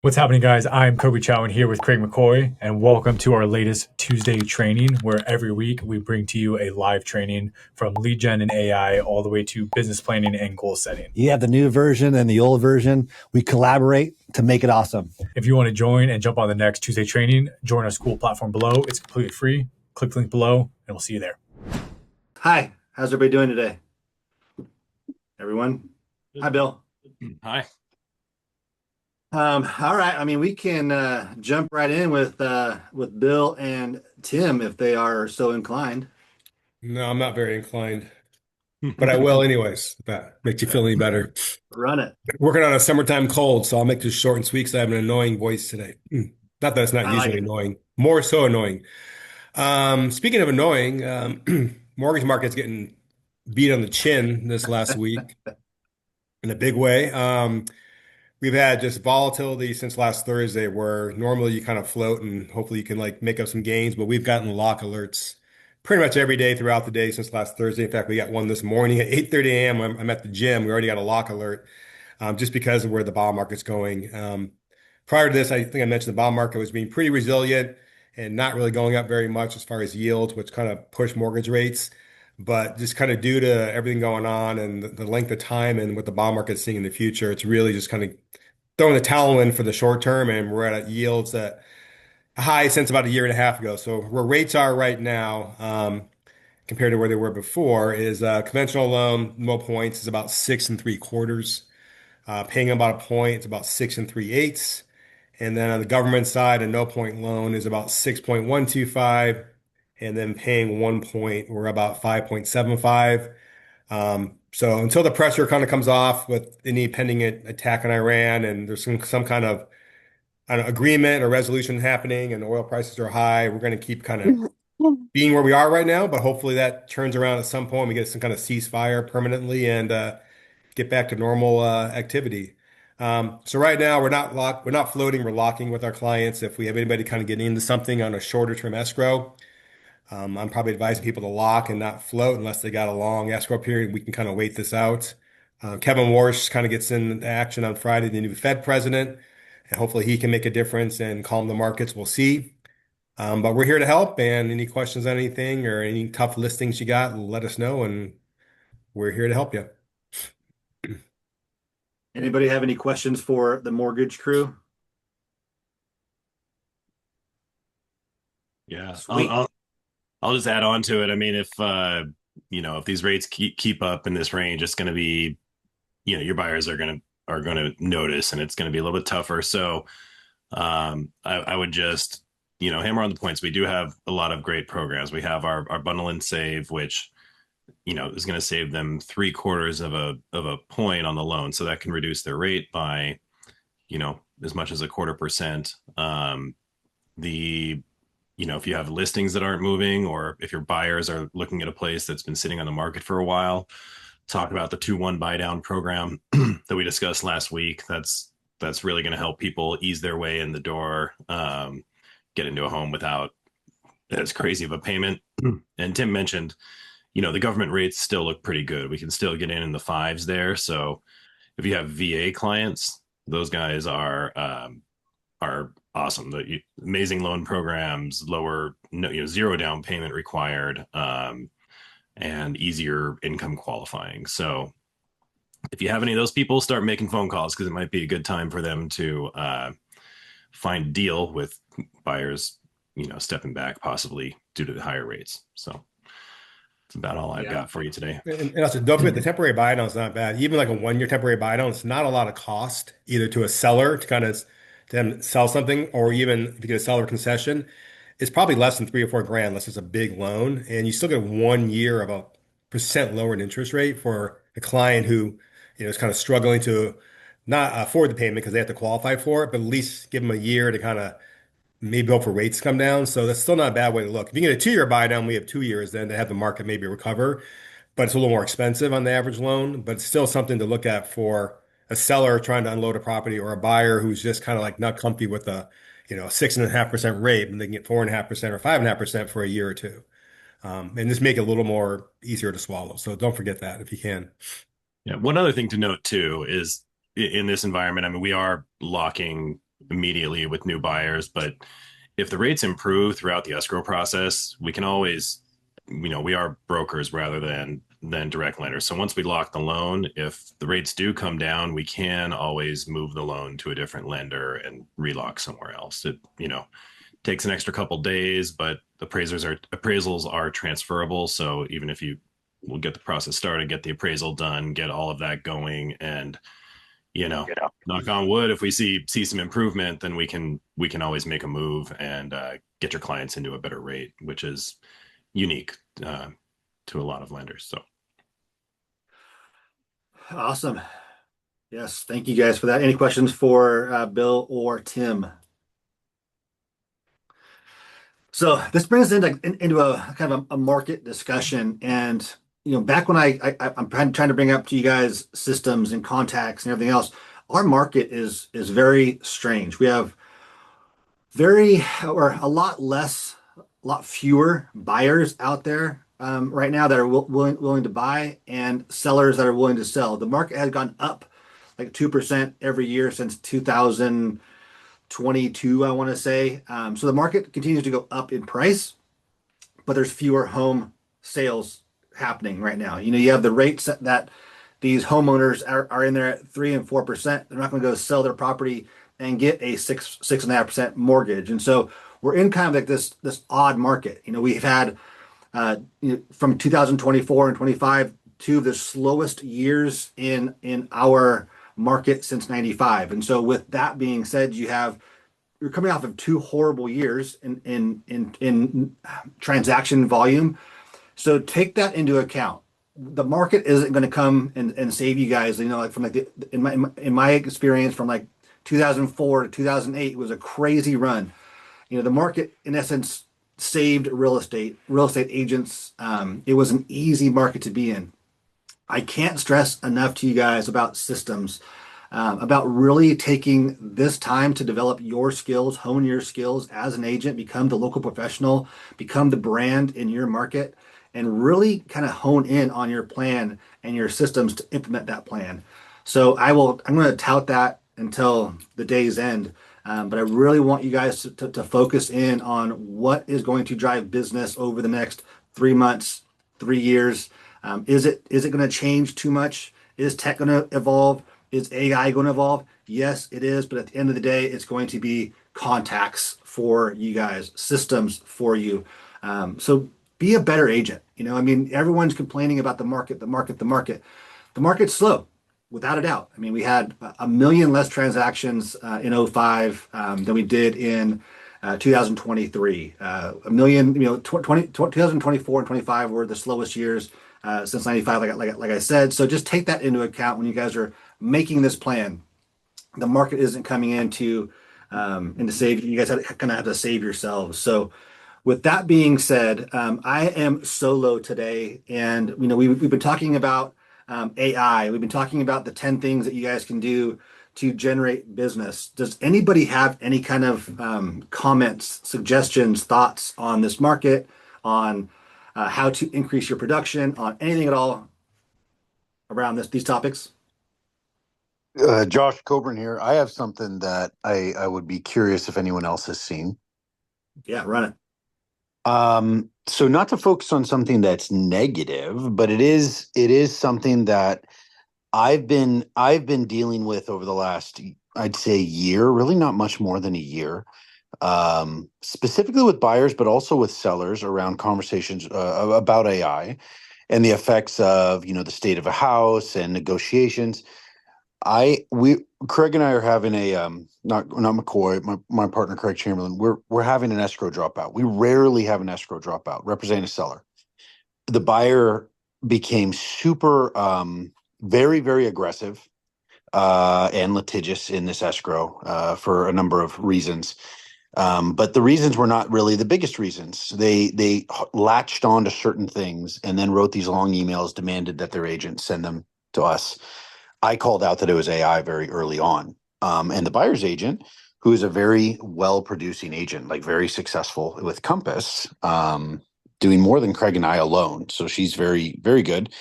What's happening, guys? I'm Kobe Chowan here with Craig McCoy, and welcome to our latest Tuesday training, where every week we bring to you a live training from lead gen and AI all the way to business planning and goal setting. You have the new version and the old version. We collaborate to make it awesome. If you want to join and jump on the next Tuesday training, join our school platform below. It's completely free. Click the link below, and we'll see you there. Hi, how's everybody doing today? Everyone? Hi, Bill. Hi. All right. I mean, we can jump right in with Bill and Tim if they are so inclined. No, I'm not very inclined, but I will anyways. If that makes you feel any better. Run it. Working on a summertime cold, so I'll make this short and sweet because I have an annoying voice today. Not that it's not I like usually it. annoying, more so annoying. Speaking of annoying, mortgage market's getting beat on the chin this last week in a big way. We've had just volatility since last Thursday, where normally you kind of float and hopefully you can like make up some gains, but we've gotten lock alerts pretty much every day throughout the day since last Thursday. In fact, we got one this morning at 8:30 a.m. I'm at the gym. We already got a lock alert just because of where the bond market's going. Prior to this, I think I mentioned the bond market was being pretty resilient and not really going up very much as far as yields, which kind of pushed mortgage rates. But just kind of due to everything going on and the length of time and what the bond market's seeing in the future, it's really just kind of throwing the towel in for the short term. And we're at yields that high since about a year and a half ago. So where rates are right now, compared to where they were before, is conventional loan, low points is about 6 3/4. Paying about a point, it's about 6 3/8. And then on the government side, a no point loan is about 6.125. And then paying 1 point, we're about 5.75. So until the pressure kind of comes off with any pending attack on Iran and there's some kind of an agreement or resolution happening and oil prices are high, we're going to keep kind of being where we are right now. But hopefully that turns around at some point. We get some kind of ceasefire permanently and get back to normal activity. So right now we're not locked, we're not floating, we're locking with our clients. If we have anybody kind of getting into something on a shorter term escrow, I'm probably advising people to lock and not float unless they got a long escrow period. We can kind of wait this out. Kevin Warsh kind of gets into action on Friday, the new Fed president, and hopefully he can make a difference and calm the markets. We'll see. But we're here to help. And any questions on anything or any tough listings you got, let us know, and we're here to help you. Anybody have any questions for the mortgage crew? Yeah, Sweet. I'll just add on to it. I mean, if if these rates keep up in this range, it's going to be, your buyers are going to notice, and it's going to be a little bit tougher. So, I would just hammer on the points. We do have a lot of great programs. We have our bundle and save, which is going to save them 3/4 of a point on the loan, so that can reduce their rate by as much as 1/4%. The if you have listings that aren't moving, or if your buyers are looking at a place that's been sitting on the market for a while, talk about the 2-1 buy down program that we discussed last week. That's really going to help people ease their way in the door, get into a home without as crazy of a payment. And Tim mentioned, the government rates still look pretty good. We can still get in the fives there. So if you have VA clients, those guys are awesome. The amazing loan programs, lower, zero down payment required, and easier income qualifying. So if you have any of those people, start making phone calls, because it might be a good time for them to find a deal with buyers, stepping back possibly due to the higher rates. So that's about all I've got for you today. And also, don't forget the temporary buy down is not bad. Even like a 1 year temporary buy down, it's not a lot of cost either to a seller to kind of then sell something, or even if you get a seller concession, it's probably less than 3 or 4 grand unless it's a big loan, and you still get 1 year of a percent lower in interest rate for a client who is kind of struggling to not afford the payment because they have to qualify for it, but at least give them a year to kind of maybe hope for rates to come down. So that's still not a bad way to look. If you get a 2 year buy down, we have 2 years then to have the market maybe recover, but it's a little more expensive on the average loan, but it's still something to look at for a seller trying to unload a property, or a buyer who's just kind of like not comfy with a 6.5% rate, and they can get 4.5% or 5.5% for a year or two. And just make it a little more easier to swallow. So don't forget that if you can. Yeah. One other thing to note too is, in this environment, I mean, we are locking immediately with new buyers, but if the rates improve throughout the escrow process, we can always, we are brokers rather than direct lenders. So once we lock the loan, if the rates do come down, we can always move the loan to a different lender and relock somewhere else. It, takes an extra couple days, but appraisals are transferable. So even if you will get the process started, get the appraisal done, get all of that going, and knock on wood, if we see some improvement, then we can always make a move and get your clients into a better rate, which is unique to a lot of lenders. So Awesome. Yes, thank you guys for that. Any questions for Bill or Tim? So this brings us into a kind of a market discussion. And back when I'm trying to bring up to you guys systems and contacts and everything else, our market is very strange. We have a lot fewer buyers out there right now that are willing to buy, and sellers that are willing to sell. The market has gone up like 2% every year since 2022, I want to say. So the market continues to go up in price, but there's fewer home sales happening right now. You have the rates that these homeowners are in there at 3% and 4%. They're not going to go sell their property and get a 6.5% mortgage. And so we're in kind of like this odd market. We've had from 2024 and 25, two of the slowest years in our market since 95. And so with that being said, you're coming off of two horrible years in transaction volume. So take that into account. The market isn't going to come and save you guys. Like from in my experience from like 2004 to 2008 was a crazy run. The market in essence saved real estate agents. It was an easy market to be in. I can't stress enough to you guys about systems, about really taking this time to develop your skills, hone your skills as an agent, become the local professional, become the brand in your market, and really kind of hone in on your plan and your systems to implement that plan. So I'm going to tout that until the day's end. But I really want you guys to focus in on what is going to drive business over the next 3 months, 3 years. Is it going to change too much? Is tech going to evolve? Is AI going to evolve? Yes, it is. But at the end of the day, it's going to be contacts for you guys, systems for you. So be a better agent. Everyone's complaining about the market. The market's slow, without a doubt. We had a million less transactions in '05 than we did in 2023. A million, 2024 and 25 were the slowest years since 95, like I said. So just take that into account when you guys are making this plan. The market isn't coming in to save you. You guys kind of have to save yourselves. So with that being said, I am solo today, and we've been talking about AI. We've been talking about the 10 things that you guys can do to generate business. Does anybody have any kind of comments, suggestions, thoughts on this market, on how to increase your production, on anything at all around these topics? Josh Coburn here. I have something that I would be curious if anyone else has seen. Yeah, run it. So not to focus on something that's negative, but it is something that I've been dealing with over the last, I'd say, year, really not much more than a year, specifically with buyers, but also with sellers around conversations about AI and the effects of, the state of a house and negotiations. Craig and I are having a not McCoy, my partner Craig Chamberlain. We're having an escrow dropout. We rarely have an escrow dropout representing a seller. The buyer became super, very, very aggressive and litigious in this escrow for a number of reasons. But the reasons were not really the biggest reasons. They latched on to certain things and then wrote these long emails, demanded that their agent send them to us. I called out that it was AI very early on. And the buyer's agent, who is a very well-producing agent, like very successful with Compass, doing more than Craig and I alone. So she's very, very good.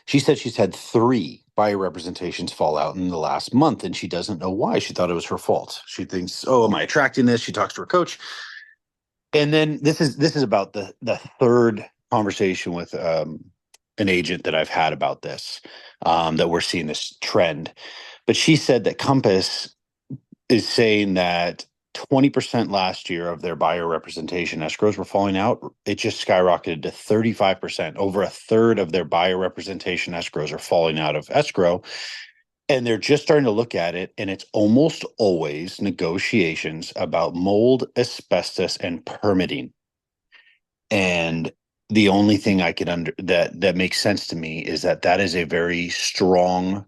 She said she's had 3 buyer representations fall out in the last month, and she doesn't know why. She thought it was her fault. She thinks, "Oh, am I attracting this?" She talks to her coach, and then this is about the third conversation with an agent that I've had about this, that we're seeing this trend. But she said that Compass is saying that 20% last year of their buyer representation escrows were falling out. It just skyrocketed to 35%. Over a third of their buyer representation escrows are falling out of escrow. And they're just starting to look at it. And it's almost always negotiations about mold, asbestos, and permitting. And the only thing I could that makes sense to me is that is a very strong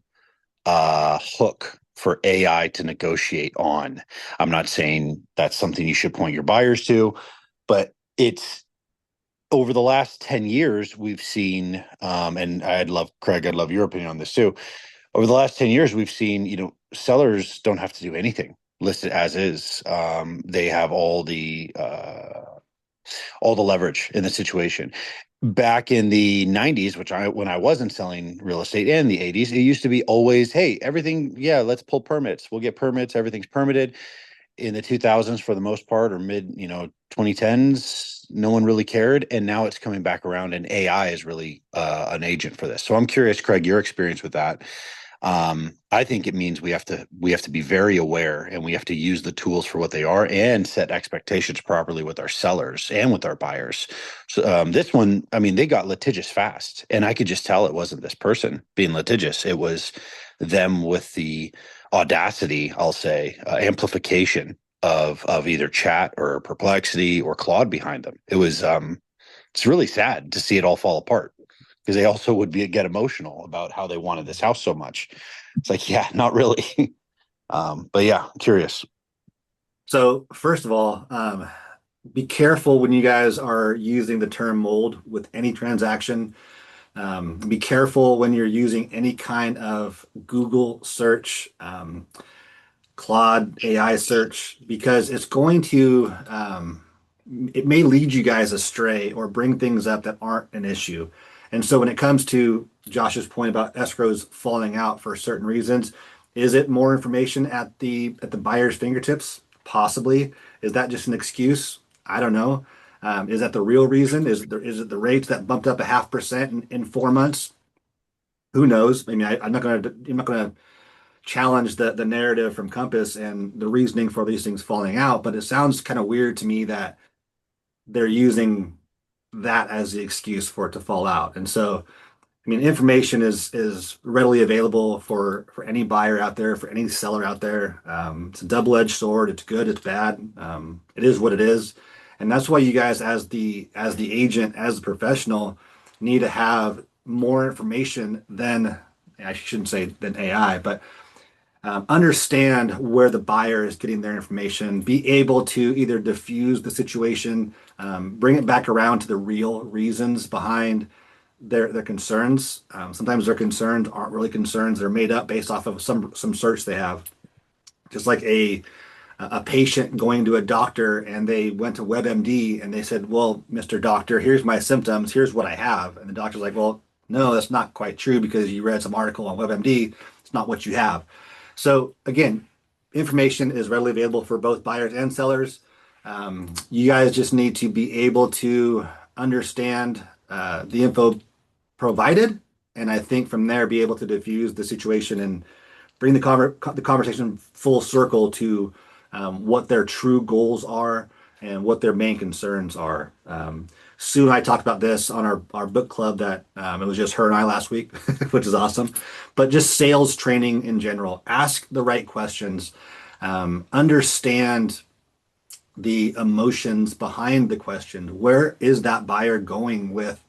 hook for AI to negotiate on. I'm not saying that's something you should point your buyers to, but it's over the last 10 years, we've seen, and Craig, I'd love your opinion on this too. Over the last 10 years, we've seen, sellers don't have to do anything, listed as is. They have all the leverage in the situation. Back in the 90s, when I wasn't selling real estate, and the 80s, it used to be always, hey, everything, yeah, let's pull permits. We'll get permits. Everything's permitted. In the 2000s, for the most part, or mid 2010s, no one really cared. And now it's coming back around, and AI is really an agent for this. So I'm curious, Craig, your experience with that. I think it means we have to be very aware, and we have to use the tools for what they are and set expectations properly with our sellers and with our buyers. So this one, I mean, they got litigious fast, and I could just tell it wasn't this person being litigious. It was them with the audacity, I'll say, amplification of either chat or perplexity or Claude behind them. It was it's really sad to see it all fall apart, because they also would get emotional about how they wanted this house so much. It's like, yeah, not really. But yeah, I'm curious. So first of all, be careful when you guys are using the term mold with any transaction. Be careful when you're using any kind of Google search, Claude AI search, because it's going to, it may lead you guys astray or bring things up that aren't an issue. And so when it comes to Josh's point about escrows falling out for certain reasons, is it more information at the buyer's fingertips? Possibly. Is that just an excuse? I don't know. Is that the real reason? Is it the rates that bumped up 0.5% in 4 months? Who knows? I mean, I'm not gonna challenge the narrative from Compass and the reasoning for these things falling out, but it sounds kind of weird to me that they're using that as the excuse for it to fall out. And so, I mean, information is readily available for any buyer out there, for any seller out there. It's a double-edged sword. It's good, it's bad. It is what it is, and that's why you guys, as the agent, as the professional, need to have more information than, I shouldn't say than AI, but understand where the buyer is getting their information, be able to either diffuse the situation, bring it back around to the real reasons behind their concerns. Sometimes their concerns aren't really concerns; they're made up based off of some search they have. Just like a patient going to a doctor, and they went to WebMD and they said, "Well, Mr. Doctor, here's my symptoms. Here's what I have." And the doctor's like, "Well, no, that's not quite true because you read some article on WebMD. It's not what you have." So again, information is readily available for both buyers and sellers. You guys just need to be able to understand the info provided, and I think from there be able to diffuse the situation and bring the conversation full circle to what their true goals are and what their main concerns are. Sue and I talked about this on our book club that it was just her and I last week, which is awesome. But just sales training in general. Ask the right questions. Understand the emotions behind the question. Where is that buyer going with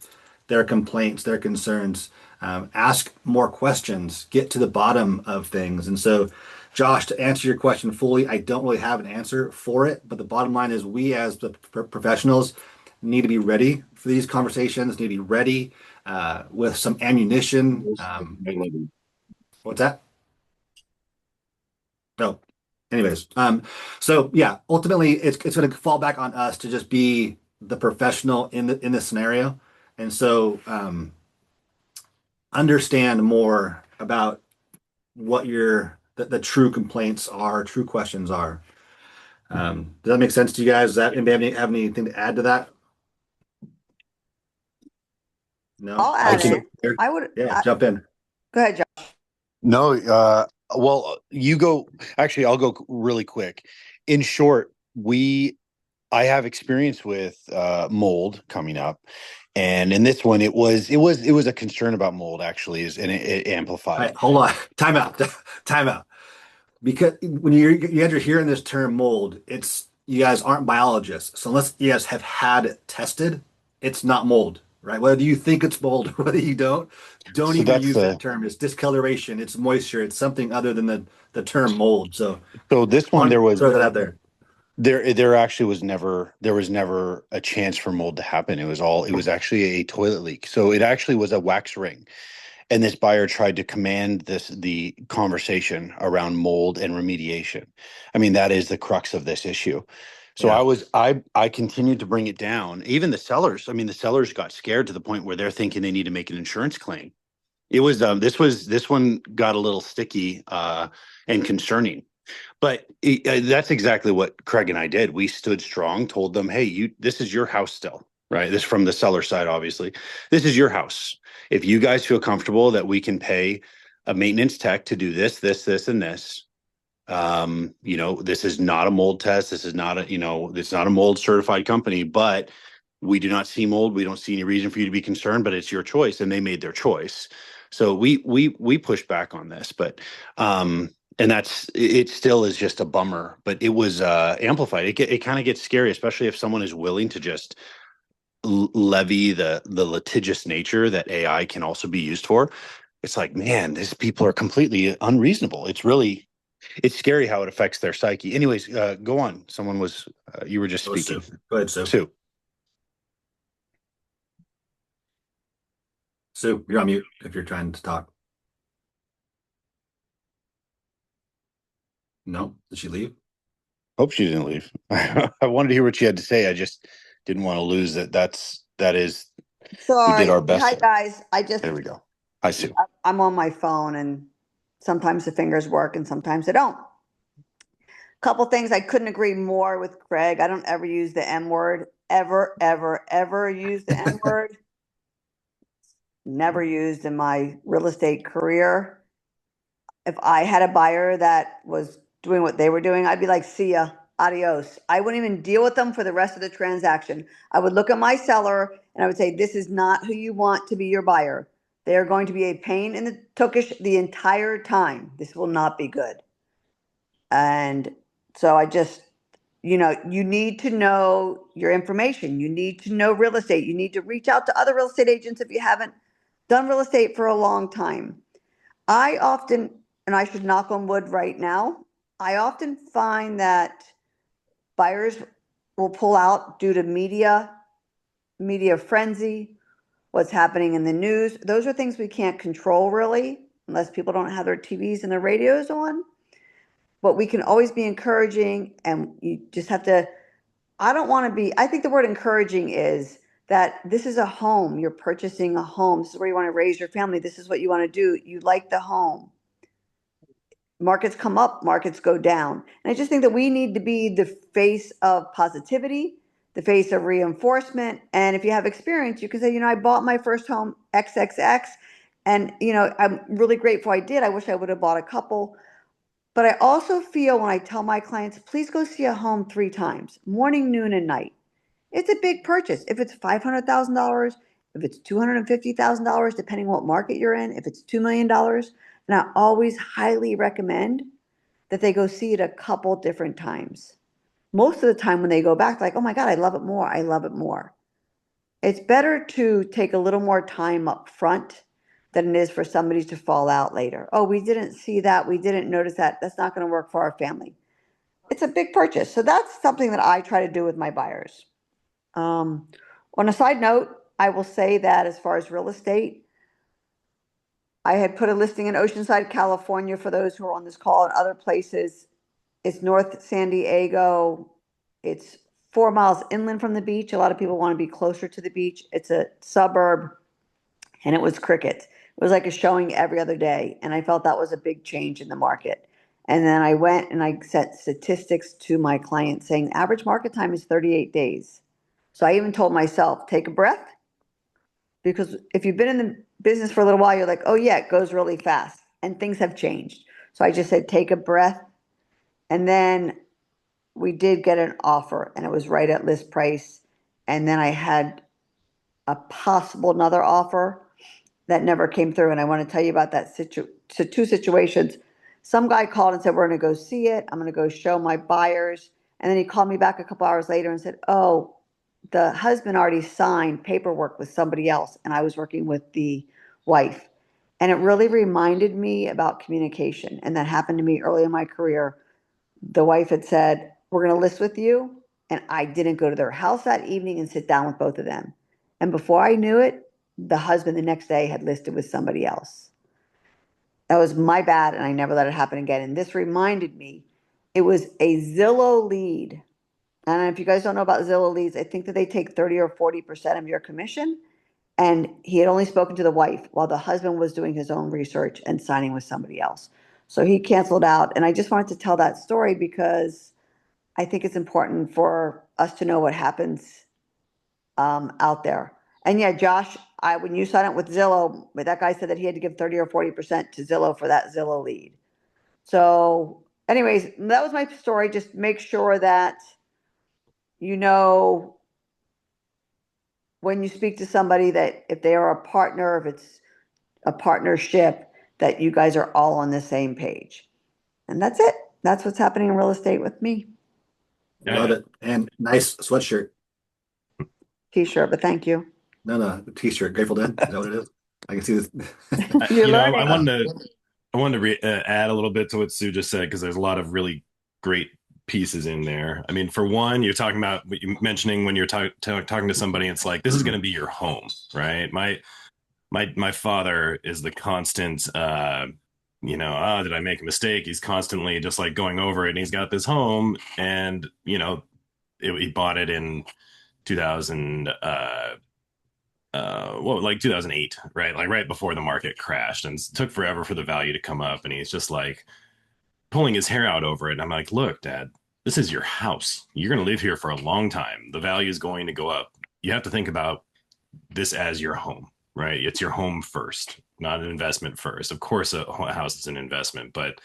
their complaints, their concerns? Ask more questions. Get to the bottom of things. And so, Josh, to answer your question fully, I don't really have an answer for it. But the bottom line is we as the professionals need to be ready for these conversations, need to be ready with some ammunition. What's that? No. Anyways, so yeah, ultimately it's going to fall back on us to just be the professional in this scenario, and so understand more about what the true complaints are, true questions are. Does that make sense to you guys? Does that anybody have anything to add to that? No? I'll I add can. in. I would. Yeah, jump in. Go ahead, John. No, well, you go. Actually, I'll go really quick. In short, I have experience with mold coming up, and in this one, it was a concern about mold actually, and it All amplified. right, hold on. Time out. Time out. Because when you guys are hearing this term mold, it's you guys aren't biologists. So unless you guys have had it tested, it's not mold, right? Whether you think it's mold or whether you don't So even that's use that term. It's discoloration, it's moisture, it's something other than the term mold. So so this one want to throw that out there. there actually was never a chance for mold to happen. It was actually a toilet leak. So it actually was a wax ring. And this buyer tried to command the conversation around mold and remediation. I mean, that is the crux of this issue. So Yeah. I continued to bring it down. Even the sellers, I mean, the sellers got scared to the point where they're thinking they need to make an insurance claim. It was this one got a little sticky and concerning. But that's exactly what Craig and I did. We stood strong, told them, "Hey, this is your house still, right? This from the seller side, obviously. This is your house. If you guys feel comfortable that we can pay a maintenance tech to do this, and this, this is not a mold test. This is not it's not a mold certified company, but we do not see mold. We don't see any reason for you to be concerned, but it's your choice." And they made their choice. So we pushed back on this, but and it still is just a bummer, but it was amplified. It kind of gets scary, especially if someone is willing to just levy the litigious nature that AI can also be used for. It's like, man, these people are completely unreasonable. It's scary how it affects their psyche. Anyways, go on. Someone was you were just speaking. Go ahead, Sue. Sue. Sue, you're on mute if you're trying to talk. No? Did she leave? Hope she didn't leave. I wanted to hear what she had to say. I just didn't want to lose that. That is, Sorry. we did our best. Hi, guys. There we go. Hi, Sue. I'm on my phone, and sometimes the fingers work, and sometimes they don't. Couple things I couldn't agree more with Craig. I don't ever use the M word. Ever use the N word. Never used in my real estate career. If I had a buyer that was doing what they were doing, I'd be like, see ya, adios. I wouldn't even deal with them for the rest of the transaction. I would look at my seller and I would say, this is not who you want to be your buyer. They are going to be a pain in the tukish the entire time. This will not be good. And so I just, you need to know your information. You need to know real estate. You need to reach out to other real estate agents if you haven't done real estate for a long time. I often, and I should knock on wood right now, I often find that buyers will pull out due to media frenzy, what's happening in the news. Those are things we can't control really, unless people don't have their TVs and their radios on. But we can always be encouraging, and you just have to, I think the word encouraging is that this is a home. You're purchasing a home. This is where you want to raise your family. This is what you want to do. You like the home. Markets come up, markets go down. And I just think that we need to be the face of positivity, the face of reinforcement. And if you have experience, you can say, I bought my first home XXX, and, I'm really grateful I did. I wish I would have bought a couple. But I also feel when I tell my clients, please go see a home 3 times, morning, noon, and night. It's a big purchase. If it's $500,000, if it's $250,000, depending what market you're in, if it's $2 million, and I always highly recommend that they go see it a couple different times. Most of the time when they go back, like, oh my God, I love it more. I love it more. It's better to take a little more time up front than it is for somebody to fall out later. Oh, we didn't see that. We didn't notice that. That's not going to work for our family. It's a big purchase. So that's something that I try to do with my buyers. On a side note, I will say that as far as real estate, I had put a listing in Oceanside, California for those who are on this call, and other places. It's North San Diego. It's 4 miles inland from the beach. A lot of people want to be closer to the beach. It's a suburb, and it was crickets. It was like a showing every other day. And I felt that was a big change in the market. And then I went and I set statistics to my clients saying average market time is 38 days. So I even told myself, take a breath, because if you've been in the business for a little while, you're like, oh yeah, it goes really fast. And things have changed. So I just said, take a breath. And then we did get an offer and it was right at list price. And then I had a possible another offer that never came through. And I want to tell you about that two situations. Some guy called and said, we're going to go see it. I'm going to go show my buyers. And then he called me back a couple hours later and said, oh, the husband already signed paperwork with somebody else. And I was working with the wife. And it really reminded me about communication. And that happened to me early in my career. The wife had said, we're going to list with you. And I didn't go to their house that evening and sit down with both of them. And before I knew it, the husband the next day had listed with somebody else. That was my bad, and I never let it happen again. And this reminded me, it was a Zillow lead. And if you guys don't know about Zillow leads, I think that they take 30 or 40% of your commission. And he had only spoken to the wife while the husband was doing his own research and signing with somebody else. So he canceled out. And I just wanted to tell that story because I think it's important for us to know what happens out there. And yeah, Josh, when you signed up with Zillow, that guy said that he had to give 30 or 40% to Zillow for that Zillow lead. So anyways, that was my story. Just make sure that you know when you speak to somebody that if they are a partner, if it's a partnership, that you guys are all on the same page. And that's it. That's what's happening in real estate with me. Love it. And nice sweatshirt. T-shirt, but thank you. No, t-shirt. Grateful Dead. Is that what it is? I can see this. You're I learning. wanted to add a little bit to what Sue just said because there's a lot of really great pieces in there. I mean, for one, you're talking about what you mentioning when you're talking to somebody. It's like this is going to be your home, right? My father is the constant. Did I make a mistake? He's constantly just like going over it, and he's got this home, and he bought it in 2000. Like 2008, right? Like right before the market crashed, and it took forever for the value to come up. And he's just like pulling his hair out over it. And I'm like, look, Dad, this is your house. You're going to live here for a long time. The value is going to go up. You have to think about this as your home, right? It's your home first, not an investment first. Of course, a house is an investment, but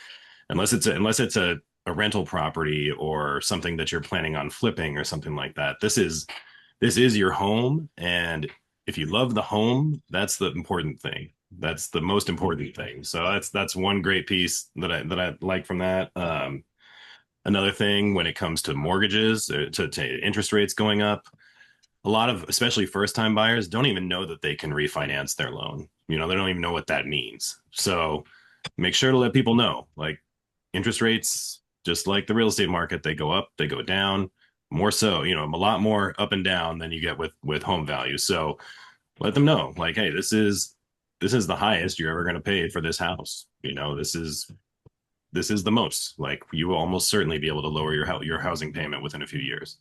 unless it's a rental property or something that you're planning on flipping or something like that, this is your home. And if you love the home, that's the important thing. That's the most important thing. So that's one great piece that I like from that. Another thing when it comes to mortgages, to interest rates going up, a lot of especially first time buyers don't even know that they can refinance their loan. They don't even know what that means. So make sure to let people know, like interest rates, just like the real estate market, they go up, they go down. More so, a lot more up and down than you get with home value. So let them know, like, hey, this is the highest you're ever going to pay for this house. This is the most. Like, you will almost certainly be able to lower your housing payment within a few years.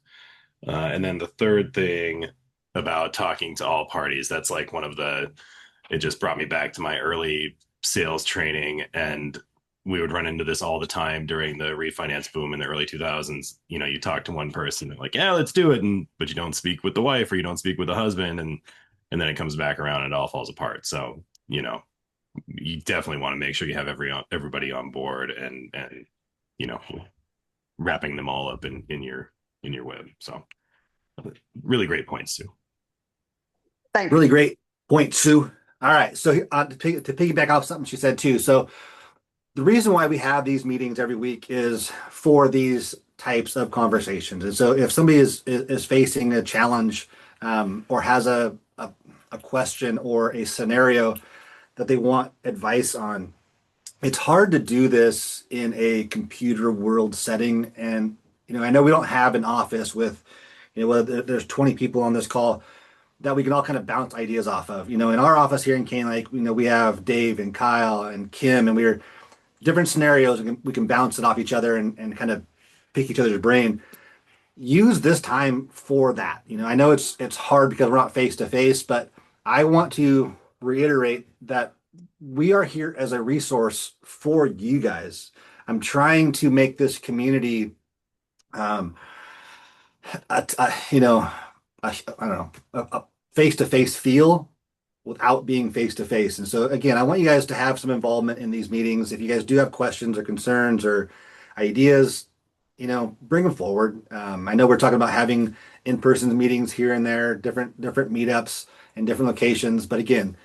And then the third thing about talking to all parties, that's like it just brought me back to my early sales training, and we would run into this all the time during the refinance boom in the early 2000s. You talk to one person, they're like, yeah, let's do it. But you don't speak with the wife or you don't speak with the husband. And then it comes back around and it all falls apart. So, you definitely want to make sure you have everybody on board and wrapping them all up in your web. So really great points, Sue. Thank you. Really great point, Sue. All right. So to piggyback off something she said too. So the reason why we have these meetings every week is for these types of conversations. And so if somebody is facing a challenge or has a question or a scenario that they want advice on, it's hard to do this in a computer world setting. And, I know we don't have an office with, there's 20 people on this call that we can all kind of bounce ideas off of. In our office here in Cane Lake, we have Dave and Kyle and Kim, and we're different scenarios. We can bounce it off each other and kind of pick each other's brain. Use this time for that. I know it's hard because we're not face to face, but I want to reiterate that we are here as a resource for you guys. I'm trying to make this community, um, you know, I don't know, a face-to-face feel without being face-to-face. And so again, I want you guys to have some involvement in these meetings. If you guys do have questions or concerns or ideas, bring them forward. I know we're talking about having in-person meetings here and there, different meetups in different locations. But again,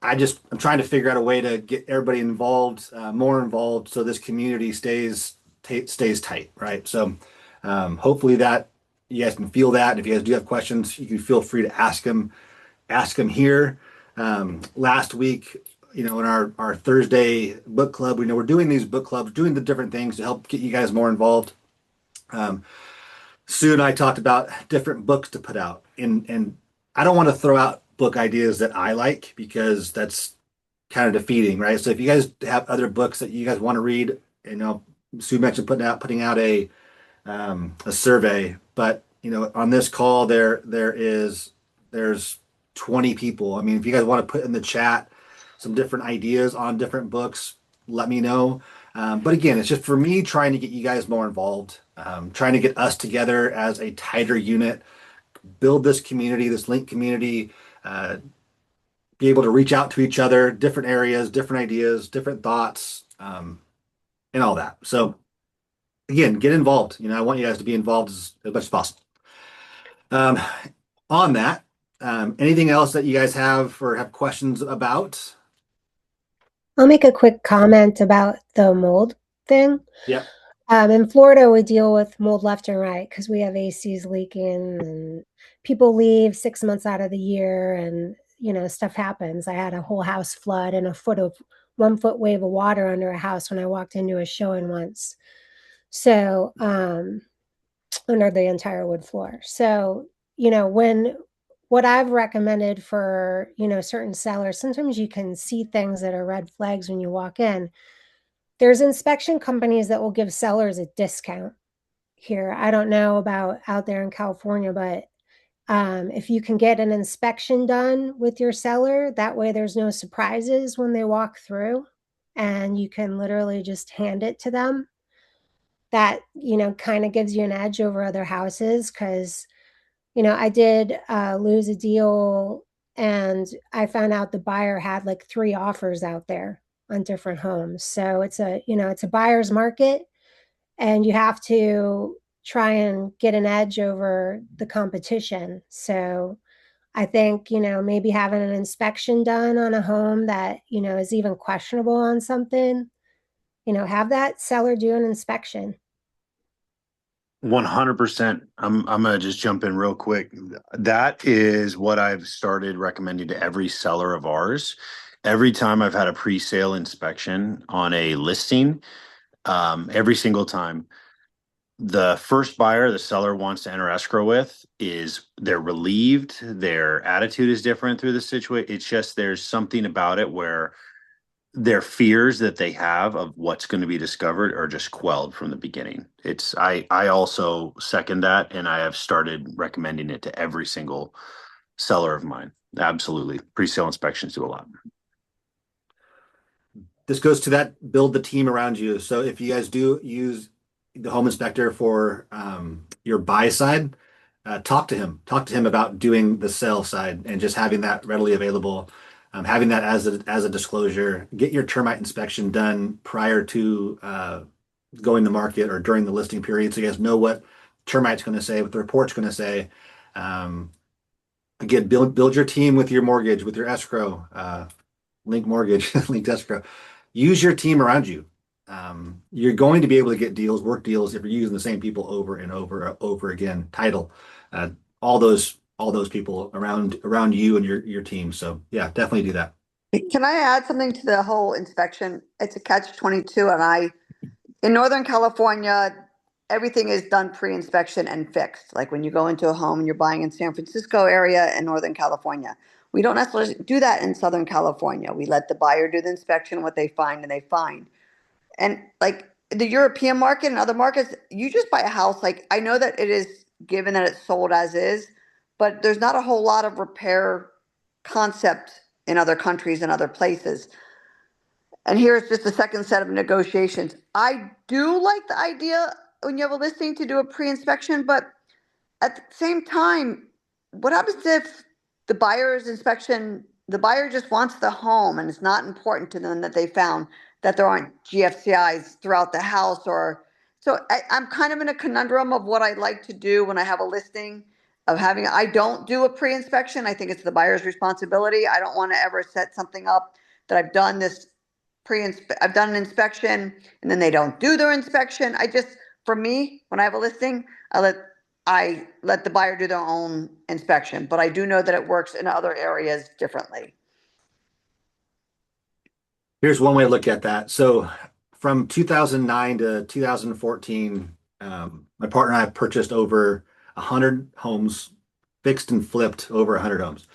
I'm trying to figure out a way to get everybody involved, more involved, so this community stays tight, right? So hopefully that you guys can feel that. And if you guys do have questions, you can feel free to ask them here. Last week, in our Thursday book club, we know we're doing these book clubs, doing the different things to help get you guys more involved. Sue and I talked about different books to put out, and I don't want to throw out book ideas that I like because that's kind of defeating, right? So if you guys have other books that you guys want to read, Sue mentioned putting out a survey, but on this call there's 20 people. I mean, if you guys want to put in the chat some different ideas on different books, let me know. But again, it's just for me trying to get you guys more involved, trying to get us together as a tighter unit, build this community, this link community, be able to reach out to each other, different areas, different ideas, different thoughts, and all that. So again, get involved. I want you guys to be involved as much as possible. On that, anything else that you guys have or have questions about? I'll make a quick comment about the mold thing. Yeah. In Florida, we deal with mold left and right because we have ACs leaking and people leave 6 months out of the year and, stuff happens. I had a whole house flood and 1 foot wave of water under a house when I walked into a showing once. So, under the entire wood floor. So, what I've recommended for, certain sellers, sometimes you can see things that are red flags when you walk in. There's inspection companies that will give sellers a discount here. I don't know about out there in California, but if you can get an inspection done with your seller, that way there's no surprises when they walk through and you can literally just hand it to them. That, kind of gives you an edge over other houses because I did lose a deal and I found out the buyer had like 3 offers out there on different homes. So it's a buyer's market and you have to try and get an edge over the competition. So I think, maybe having an inspection done on a home that, is even questionable on something, have that seller do an inspection. 100%. I'm gonna just jump in real quick. That is what I've started recommending to every seller of ours. Every time I've had a pre-sale inspection on a listing, every single time, the first buyer the seller wants to enter escrow with they're relieved, their attitude is different through the situation. It's just there's something about it where their fears that they have of what's going to be discovered are just quelled from the beginning. I also second that, and I have started recommending it to every single seller of mine. Absolutely. Pre-sale inspections do a lot. This goes to that build the team around you. So if you guys do use the home inspector for your buy side, talk to him about doing the sell side and just having that readily available, having that as a disclosure. Get your termite inspection done prior to going to market or during the listing period, so you guys know what termite's going to say, what the report's going to say. Again, build your team with your mortgage, with your escrow, link mortgage, linked escrow. Use your team around you. You're going to be able to get deals, work deals, if you're using the same people over and over again. Title, all those people around you and your team. So yeah, definitely do that. Can I add something to the whole inspection? It's a catch-22, and in Northern California, everything is done pre-inspection and fixed. Like when you go into a home and you're buying in San Francisco area and Northern California. We don't necessarily do that in Southern California. We let the buyer do the inspection, what they find, and they find. And like the European market and other markets, you just buy a house. Like I know that it is given that it's sold as is, but there's not a whole lot of repair concept in other countries and other places. And here's just the second set of negotiations. I do like the idea when you have a listing to do a pre-inspection, but at the same time, what happens if the the buyer just wants the home and it's not important to them that they found that there aren't GFCIs throughout the house I'm kind of in a conundrum of what I like to do when I have a listing I don't do a pre-inspection. I think it's the buyer's responsibility. I don't want to ever set something up that I've done an inspection and then they don't do their inspection. For me, when I have a listing, I let the buyer do their own inspection, but I do know that it works in other areas differently. Here's one way to look at that. So from 2009 to 2014, my partner and I purchased over 100 homes, fixed and flipped over 100 homes.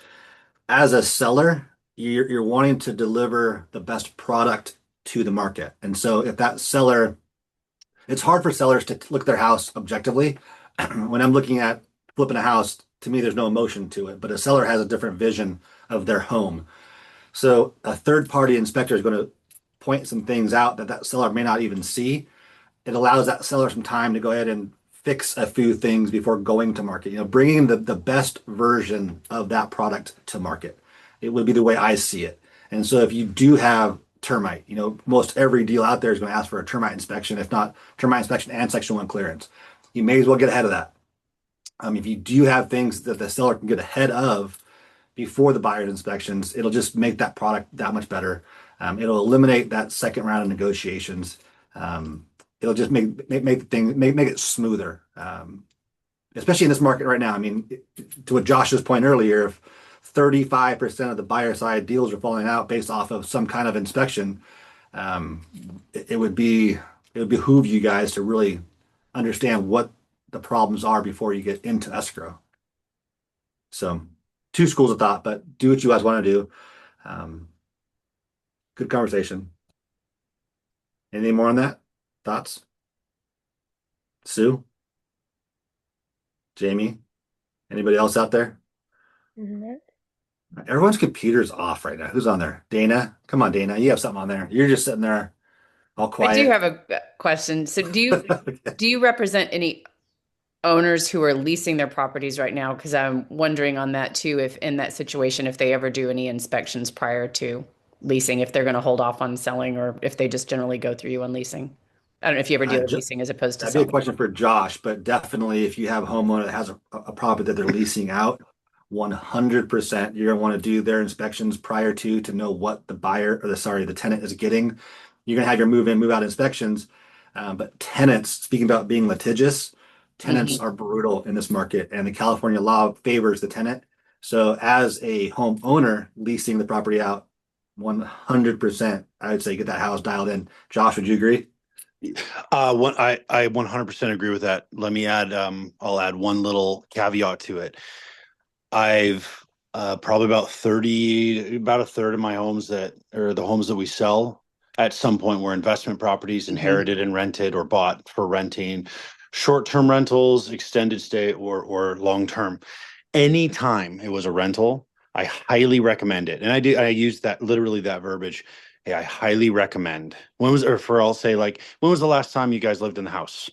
As a seller, you're wanting to deliver the best product to the market. And so if that seller, it's hard for sellers to look at their house objectively. When I'm looking at flipping a house, to me, there's no emotion to it, but a seller has a different vision of their home. So a third party inspector is going to point some things out that seller may not even see. It allows that seller some time to go ahead and fix a few things before going to market, bringing the best version of that product to market. It would be the way I see it. And so if you do have termite, most every deal out there is going to ask for a termite inspection, if not termite inspection and section 1 clearance. You may as well get ahead of that. If you do have things that the seller can get ahead of before the buyer's inspections, it'll just make that product that much better. It'll eliminate that second round of negotiations. It'll just make it smoother, especially in this market right now. I mean, to what Josh's point earlier, if 35% of the buyer side deals are falling out based off of some kind of inspection, it would behoove you guys to really understand what the problems are before you get into escrow. So, two schools of thought, but do what you guys want to do. Good conversation. Anything more on that? Thoughts? Sue? Jamie? Anybody else out there? Mhm. Everyone's computer's off right now. Who's on there? Dana? Come on, Dana. You have something on there. You're just sitting there all quiet. I do have a question. So do you represent any owners who are leasing their properties right now? Because I'm wondering on that too, if in that situation, if they ever do any inspections prior to leasing, if they're going to hold off on selling or if they just generally go through you on leasing. I don't know if you ever deal with leasing as opposed to That'd selling. be a question for Josh, but definitely if you have a homeowner that has a property that they're leasing out, 100% you're going to want to do their inspections prior to know what the tenant is getting. You're going to have your move in, move out inspections. But tenants, speaking about being litigious, tenants are brutal in this market, and the California law favors the tenant. So as a homeowner leasing the property out, 100%, I would say get that house dialed in. Josh, would you agree? I 100% agree with that. Let me add, I'll add one little caveat to it. I've probably about a third of my homes the homes that we sell at some point were investment properties, inherited and rented or bought for renting, short-term rentals, extended stay or long-term. Anytime it was a rental, I highly recommend it. And I use that literally that verbiage. Hey, I highly recommend. When was the last time you guys lived in the house?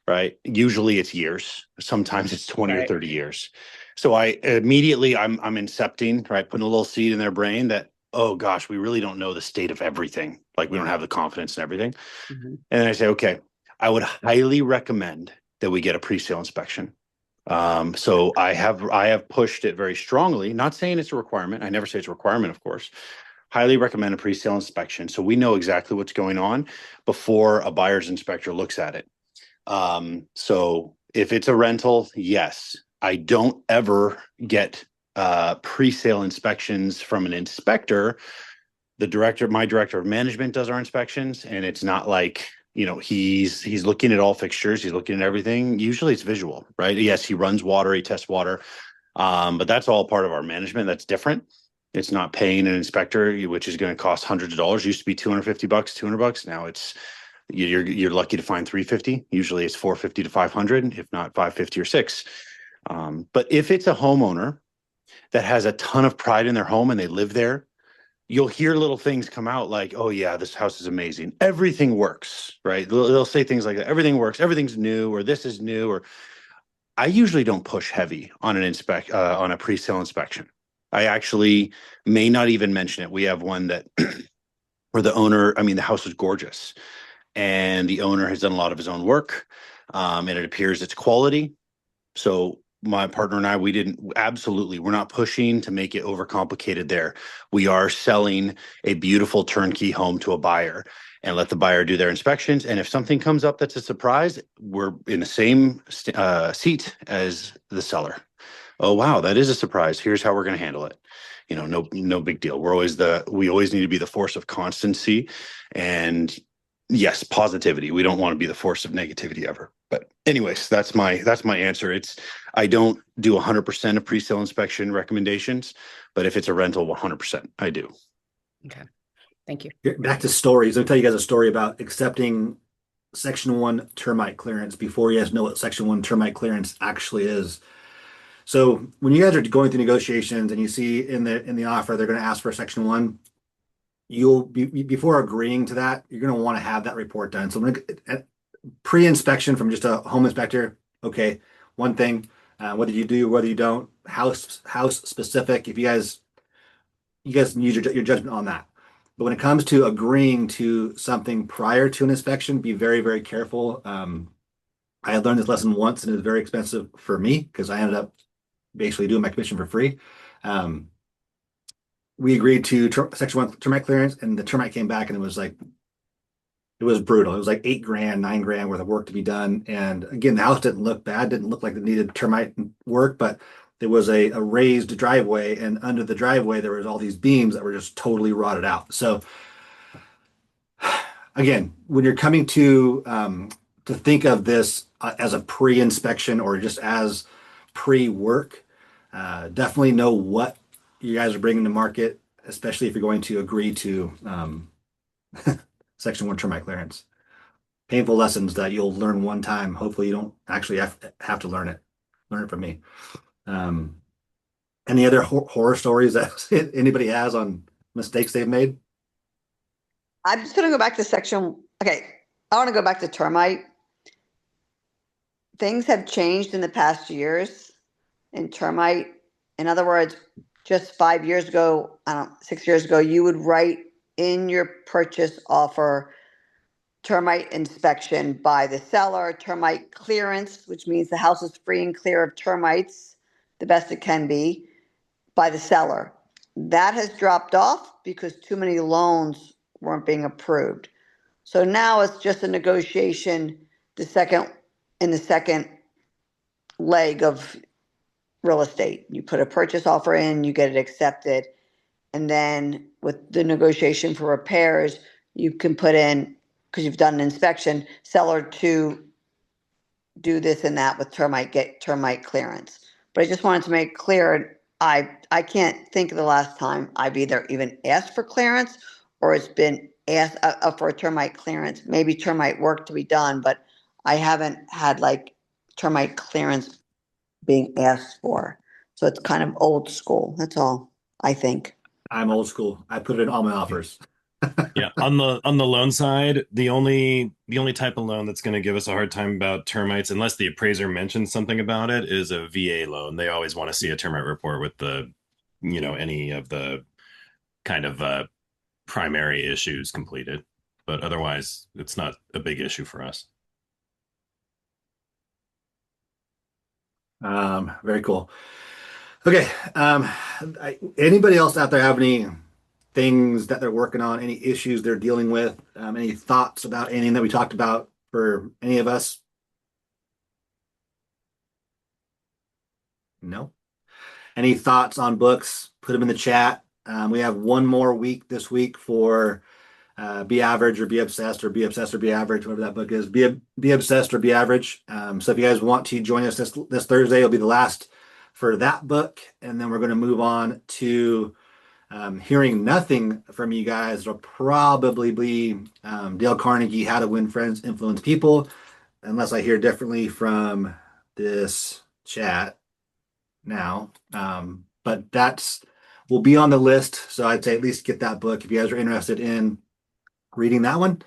Right? Usually it's years. Sometimes it's 20 or 30 years. So I immediately I'm incepting, right? Putting a little seed in their brain that, oh gosh, we really don't know the state of everything. Like we don't have the confidence in everything. And then I say, okay, I would highly recommend that we get a pre-sale inspection. So I have pushed it very strongly, not saying it's a requirement. I never say it's a requirement, of course. Highly recommend a pre-sale inspection. So we know exactly what's going on before a buyer's inspector looks at it. So if it's a rental, yes, I don't ever get pre-sale inspections from an inspector. My director of management does our inspections, and it's not like, he's looking at all fixtures, he's looking at everything. Usually it's visual, right? Yes, he runs water, he tests water. But that's all part of our management. That's different. It's not paying an inspector, which is going to cost hundreds of dollars. Used to be $250, $200. Now you're lucky to find $350. Usually it's $450 to $500, if not $550 or $600. But if it's a homeowner that has a ton of pride in their home and they live there, you'll hear little things come out like, oh yeah, this house is amazing. Everything works, right? They'll say things like that. Everything works. Everything's new, or this is new. Or I usually don't push heavy on on a pre-sale inspection. I actually may not even mention it. We have one that where the house was gorgeous, and the owner has done a lot of his own work, and it appears it's quality. So my partner and I, we're not pushing to make it overcomplicated there. We are selling a beautiful turnkey home to a buyer and let the buyer do their inspections. And if something comes up that's a surprise, we're in the same seat as the seller. Oh, wow, that is a surprise. Here's how we're going to handle it. No big deal. We always need to be the force of constancy, and yes, positivity. We don't want to be the force of negativity ever. But anyways, that's my answer. I don't do 100% of pre-sale inspection recommendations, but if it's a rental, 100% I do. Okay. Thank you. Back to stories. I'll tell you guys a story about accepting Section 1 termite clearance before you guys know what Section 1 termite clearance actually is. So when you guys are going through negotiations and you see in the offer they're going to ask for a Section 1, you'll be before agreeing to that, you're going to want to have that report done. So pre-inspection from just a home inspector, okay, one thing, whether you do, whether you don't, house specific, if you guys can use your judgment on that. But when it comes to agreeing to something prior to an inspection, be very, very careful. I had learned this lesson once, and it was very expensive for me because I ended up basically doing my commission for free. We agreed to Section 1 termite clearance, and the termite came back, and it was brutal. It was like $8 grand, $9 grand worth of work to be done. And again, the house didn't look bad, didn't look like it needed termite work, but there was a raised driveway, and under the driveway there was all these beams that were just totally rotted out. So again, when you're coming to think of this as a pre-inspection or just as pre-work, definitely know what you guys are bringing to market, especially if you're going to agree to Section 1 termite clearance. Painful lessons that you'll learn one time. Hopefully you don't actually have to learn it. Learn it from me. Any other horror stories that anybody has on mistakes they've made? I'm just going to go back to I want to go back to termite. Things have changed in the past years in termite. In other words, just 5 years ago, 6 years ago, you would write in your purchase offer termite inspection by the seller, termite clearance, which means the house is free and clear of termites, the best it can be, by the seller. That has dropped off because too many loans weren't being approved. So now it's just a negotiation, the second leg of real estate. You put a purchase offer in, you get it accepted, and then with the negotiation for repairs, you can put in, because you've done an inspection, seller to do this and that with get termite clearance. But I just wanted to make clear, I can't think of the last time I've either even asked for clearance or it's been asked for a termite clearance, maybe termite work to be done, but I haven't had like termite clearance being asked for. So it's kind of old school. That's all, I think. I'm old school. I put it in all my offers. Yeah, on the loan side, the only type of loan that's going to give us a hard time about termites, unless the appraiser mentions something about it, is a VA loan. They always want to see a termite report with any of the kind of primary issues completed. But otherwise, it's not a big issue for us. Very cool. Okay. Anybody else out there have any things that they're working on, any issues they're dealing with, any thoughts about anything that we talked about for any of us? No. Any thoughts on books? Put them in the chat. We have one more week this week for Be Average or Be Obsessed, or Be Obsessed or Be Average, whatever that book is. Be Obsessed or Be Average. So if you guys want to join us this Thursday, it'll be the last for that book, and then we're going to move on to hearing nothing from you guys. It'll probably be Dale Carnegie, How to Win Friends, Influence People, unless I hear differently from this chat now. But that's will be on the list. So I'd say at least get that book if you guys are interested in reading that one.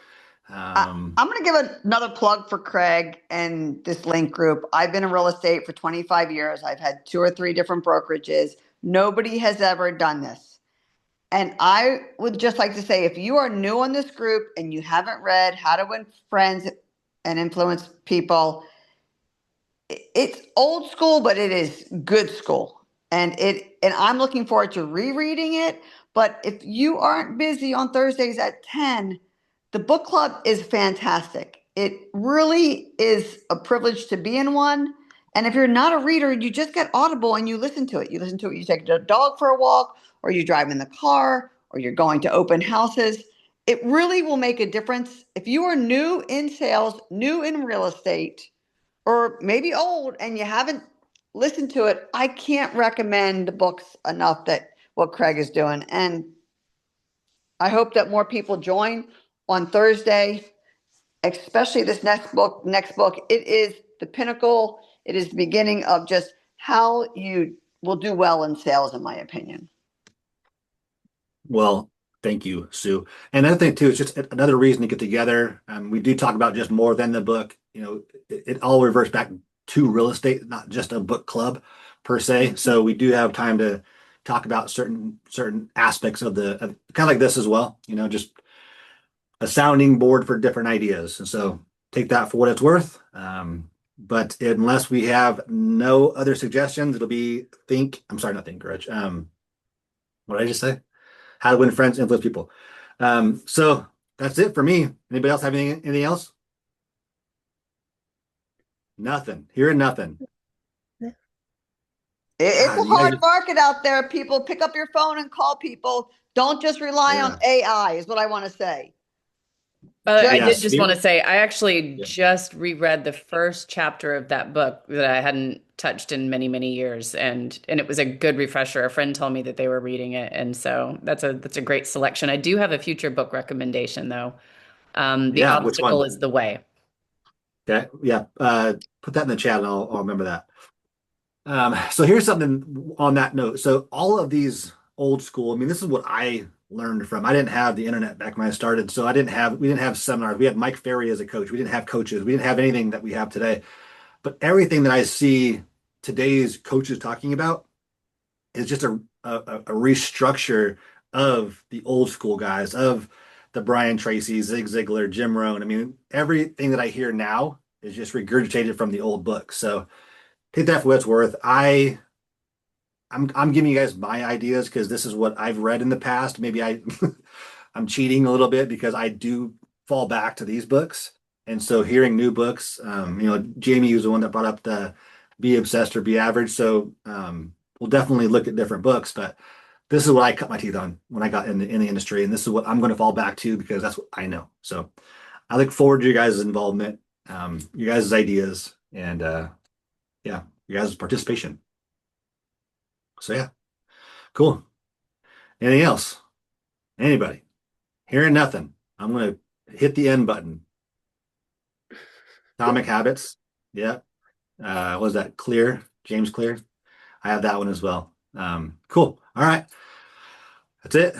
I'm going to give another plug for Craig and this link group. I've been in real estate for 25 years. I've had 2 or 3 different brokerages. Nobody has ever done this. And I would just like to say, if you are new on this group and you haven't read How to Win Friends and Influence People, it's old school, but it is good school. And I'm looking forward to rereading it. But if you aren't busy on Thursdays at 10, the book club is fantastic. It really is a privilege to be in one. And if you're not a reader, you just get Audible and you listen to it. You listen to it, you take the dog for a walk, or you drive in the car, or you're going to open houses. It really will make a difference. If you are new in sales, new in real estate, or maybe old and you haven't listened to it, I can't recommend the books enough that what Craig is doing. And I hope that more people join on Thursday, especially this next book. It is the pinnacle. It is the beginning of just how you will do well in sales, in my opinion. Well, thank you, Sue. And another thing too, it's just another reason to get together. We do talk about just more than the book. It all reverts back to real estate, not just a book club per se. So we do have time to talk about certain aspects of kind of like this as well. Just a sounding board for different ideas. And so take that for what it's worth. But unless we have no other suggestions, it'll be not think, Rich. What did I just say? How to Win Friends, Influence People. So that's it for me. Anybody else have anything else? Nothing. Hearing nothing. It's a hard market out there. People, pick up your phone and call people. Don't just rely on AI, is what I want to say. I did just want to say, I actually just reread the first chapter of that book that I hadn't touched in many, many years. And it was a good refresher. A friend told me that they were reading it. And so that's a great selection. I do have a future book recommendation though. The Obstacle is the Way. Okay. Yeah. Put that in the chat and I'll remember that. So here's something on that note. So all of these old school, this is what I learned from. I didn't have the internet back when I started. So we didn't have seminars. We had Mike Ferry as a coach. We didn't have coaches. We didn't have anything that we have today. But everything that I see today's coaches talking about is just a restructure of the old school guys, of the Brian Tracy, Zig Ziglar, Jim Rohn. Everything that I hear now is just regurgitated from the old book. So take that for what it's worth. I'm giving you guys my ideas because this is what I've read in the past. Maybe I'm cheating a little bit because I do fall back to these books. And so hearing new books, Jamie was the one that brought up the Be Obsessed or Be Average. So we'll definitely look at different books, but this is what I cut my teeth on when I got in the industry. And this is what I'm going to fall back to because that's what I know. So I look forward to your guys' involvement, your guys' ideas, and your guys' participation. So yeah, cool. Anything else? Anybody? Hearing nothing. I'm going to hit the end button. Atomic Habits. Yeah. What was that? Clear? James Clear. I have that one as well. Cool. All right. That's it.